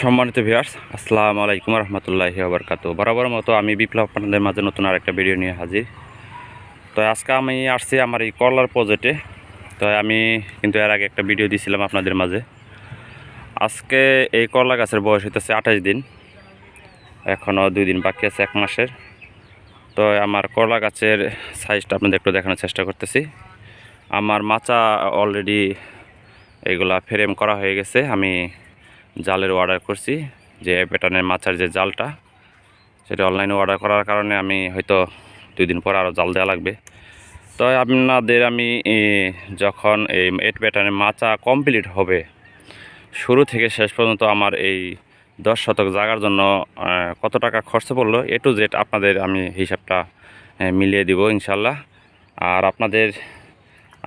সম্মানিত ভিউয়ার্স, আসসালামু আলাইকুম রহমতুল্লাহি ওয়া বারাকাতুহু। বরাবর মতো আমি বিপ্লব আপনাদের মাঝে নতুন আরেকটা ভিডিও নিয়ে হাজির। তো আজকে আমি আসছি আমার এই করলার প্রজেক্টে। তো আমি কিন্তু এর আগে একটা ভিডিও দিয়েছিলাম আপনাদের মাঝে। আজকে এই করলা গাছের বয়স হইতেছে 28 দিন, এখনও 2 দিন বাকি আছে 1 মাসের। তো আমার করলা গাছের সাইজটা আপনাদের একটু দেখানোর চেষ্টা করতেছি। আমার মাচা অলরেডি এইগুলা ফ্রেম করা হয়ে গেছে। আমি জালের অর্ডার করছি, যে প্যাটার্নের মাচার যে জালটা, সেটা অনলাইনে অর্ডার করার কারণে আমি হয়তো 2 দিন পর আরও জাল দেওয়া লাগবে। তো আপনাদের আমি যখন এই 8 প্যাটার্নের মাচা কমপ্লিট হবে, শুরু থেকে শেষ পর্যন্ত আমার এই 10 শতক জায়গার জন্য কত টাকা খরচ পড়লো A to Z আপনাদের আমি হিসাবটা মিলিয়ে দিব ইনশাল্লাহ। আর আপনাদের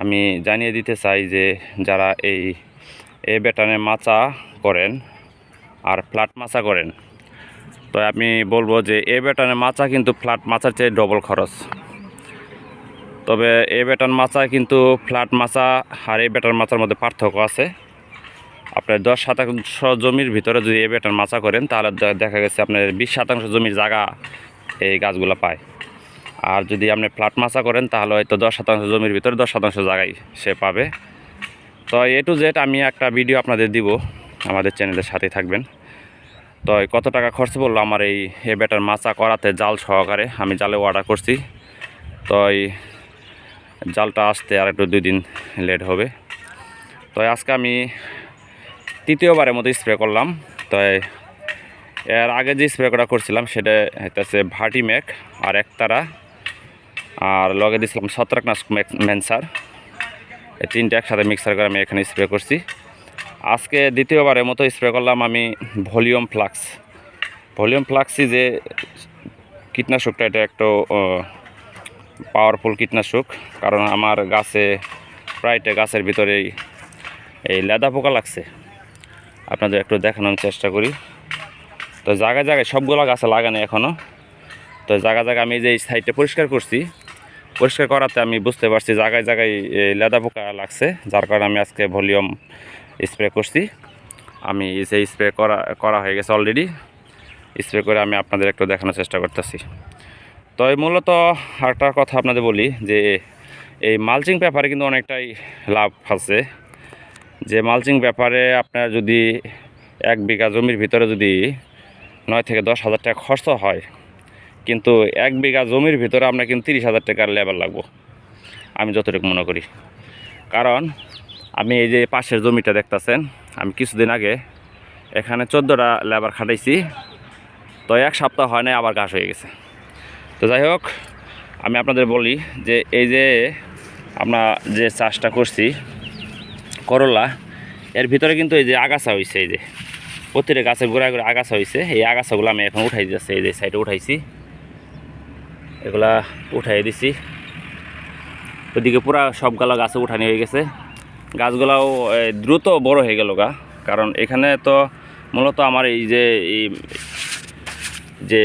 আমি জানিয়ে দিতে চাই যে যারা এই প্যাটার্নের মাচা করেন আর ফ্ল্যাট মাচা করেন, তো আমি বলবো যে প্যাটার্নের মাচা কিন্তু ফ্ল্যাট মাচার চেয়ে ডবল খরচ। তবে প্যাটার্ন মাচা কিন্তু ফ্ল্যাট মাচা আর প্যাটার্ন মাচার মধ্যে পার্থক্য আছে। আপনার 10 শতাংশ জমির ভিতরে যদি প্যাটার্ন মাচা করেন, তাহলে দেখা গেছে আপনার 20 শতাংশ জমির জায়গা এই গাছগুলো পায়। আর যদি আপনি ফ্ল্যাট মাচা করেন, তাহলে হয়তো 10 শতাংশ জমির ভিতরে 10 শতাংশ জায়গায় সে পাবে। তো A to Z আমি একটা ভিডিও আপনাদের দিব, আমাদের চ্যানেলের সাথে থাকবেন। তো কত টাকা খরচ পড়লো আমার এই প্যাটার্ন মাচা করাতে, জাল সহকারে আমি জালে অর্ডার করছি। তো এই জালটা আসতে আর একটু 2 দিন লেট হবে। তো আজকে আমি তৃতীয়বারের মতো স্প্রে করলাম। তো এর আগে যে স্প্রে করা করছিলাম সেটা হচ্ছে ভার্টিম্যাক আর একতারা, আর লগে দিয়েছিলাম ছত্রাকনাশক মেনসার। এই 3টা একসাথে মিক্সার করে আমি এখানে স্প্রে করছি। আজকে দ্বিতীয়বারের মতো স্প্রে করলাম আমি ভলিউম ফ্লাক্সি যে কীটনাশকটা, এটা একটু পাওয়ারফুল কীটনাশক। কারণ আমার গাছে প্রায়টা গাছের ভিতরেই এই লেদা পোকা লাগছে। আপনাদের একটু দেখানোর চেষ্টা করি। তো জায়গায় জায়গায় সবগুলো গাছে লাগানো এখনও। তো জায়গায় জায়গায় আমি যে এই সাইডটা পরিষ্কার করছি, পরিষ্কার করাতে আমি বুঝতে পারছি জায়গায় জায়গায় লেদা পোকা লাগছে, যার কারণে আমি আজকে ভলিউম স্প্রে করছি। আমি যে স্প্রে করা হয়ে গেছে অলরেডি, স্প্রে করে আমি আপনাদের একটু দেখানোর চেষ্টা করতেছি। তো মূলত একটা কথা আপনাদের বলি যে এই মালচিং পেপারে কিন্তু অনেকটাই লাভ আছে। যে মালচিং পেপারে আপনার যদি 1 বিঘা জমির ভিতরে যদি 9 থেকে 10 হাজার টাকা খরচ হয়, কিন্তু 1 বিঘা জমির ভিতরে আপনার কিন্তু 30,000 টাকার লেবার লাগবো, আমি যতটুকু মনে করি। কারণ আমি এই যে পাশের জমিটা দেখতেছেন, আমি কিছুদিন আগে এখানে 14টা লেবার খাটাইছি। তো 1 সপ্তাহ হয় না, আবার ঘাস হয়ে গেছে। তো যাই হোক, আমি আপনাদের বলি যে এই যে আমরা যে চাষটা করছি করলা, এর ভিতরে কিন্তু এই যে আগাছা হয়েছে, এই যে প্রতিটা গাছের গোড়ায় গোড়ায় আগাছা হয়েছে। এই আগাছাগুলো আমি এখন উঠাই দিচ্ছি, এই যে সাইডে উঠাইছি, এগুলা উঠাই দিছি। ওইদিকে পুরা সবগুলো গাছে উঠানি হয়ে গেছে। গাছগুলাও দ্রুত বড় হয়ে গেল কারণ এখানে তো মূলত আমার এই যে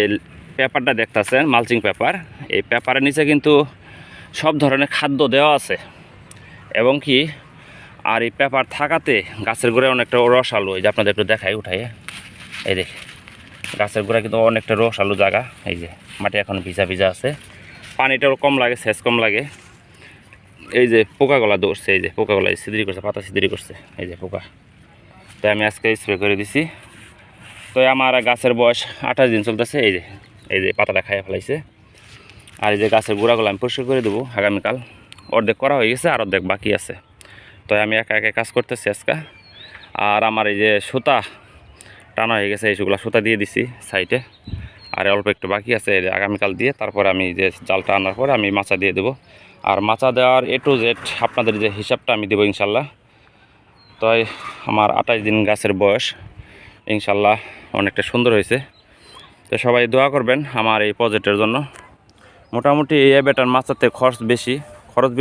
পেপারটা দেখতেছেন, মালচিং পেপার, এই পেপারের নিচে কিন্তু সব ধরনের খাদ্য দেওয়া আছে। এবং কি আর এই পেপার থাকাতে গাছের গোড়ায় অনেকটা রসালো, এই যে আপনাদের একটু দেখাই উঠাই, এই দেখে গাছের গোড়ায় কিন্তু অনেকটা রসালো জায়গা। এই যে মাটি এখন ভিজা ভিজা আছে, পানিটাও কম লাগে, সেচ কম লাগে। এই যে পোকাগুলা ধরছে, এই যে পোকাগুলা সিদ্রি করছে, পাতা সিদ্রি করছে, এই যে পোকা। তাই আমি আজকে স্প্রে করে দিছি। তো আমার গাছের বয়স 28 দিন চলতেছে। এই যে পাতাটা খাইয়ে ফেলাইছে। আর এই যে গাছের গোড়াগুলো আমি পরিষ্কার করে দেবো আগামীকাল। অর্ধেক করা হয়ে গেছে, আর অর্ধেক বাকি আছে। তো আমি একা একা কাজ করতেছি আজকে। আর আমার এই যে সুতা টানা হয়ে গেছে, এইগুলো সুতা দিয়ে দিছি সাইডে, আর অল্প একটু বাকি আছে, আগামীকাল দিয়ে তারপরে আমি যে জালটা আনার পরে আমি মাচা দিয়ে দেবো। আর মাচা দেওয়ার A to Z আপনাদের যে হিসাবটা আমি দেবো ইনশাল্লাহ। তো আমার 28 দিন গাছের বয়স, ইনশাল্লাহ অনেকটা সুন্দর হয়েছে। তো সবাই দোয়া করবেন আমার এই প্রজেক্টের জন্য। মোটামুটি এই প্যাটার্ন মাচাতে খরচ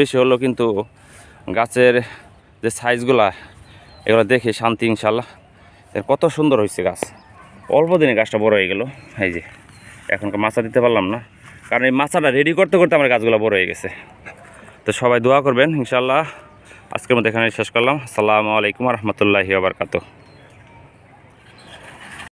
বেশি হলো, কিন্তু গাছের যে সাইজগুলা এগুলো দেখে শান্তি ইনশাল্লাহ। কত সুন্দর হয়েছে গাছ, অল্প দিনে গাছটা বড় হয়ে গেল। এই যে এখনকার মাচা দিতে পারলাম না, কারণ এই মাচাটা রেডি করতে করতে আমার গাছগুলো বড় হয়ে গেছে। তো সবাই দোয়া করবেন ইনশাল্লাহ। আজকের মধ্যে এখানে শেষ করলাম। আসসালামু আলাইকুম রহমতুল্লাহি ওয়া বারাকাতুহু।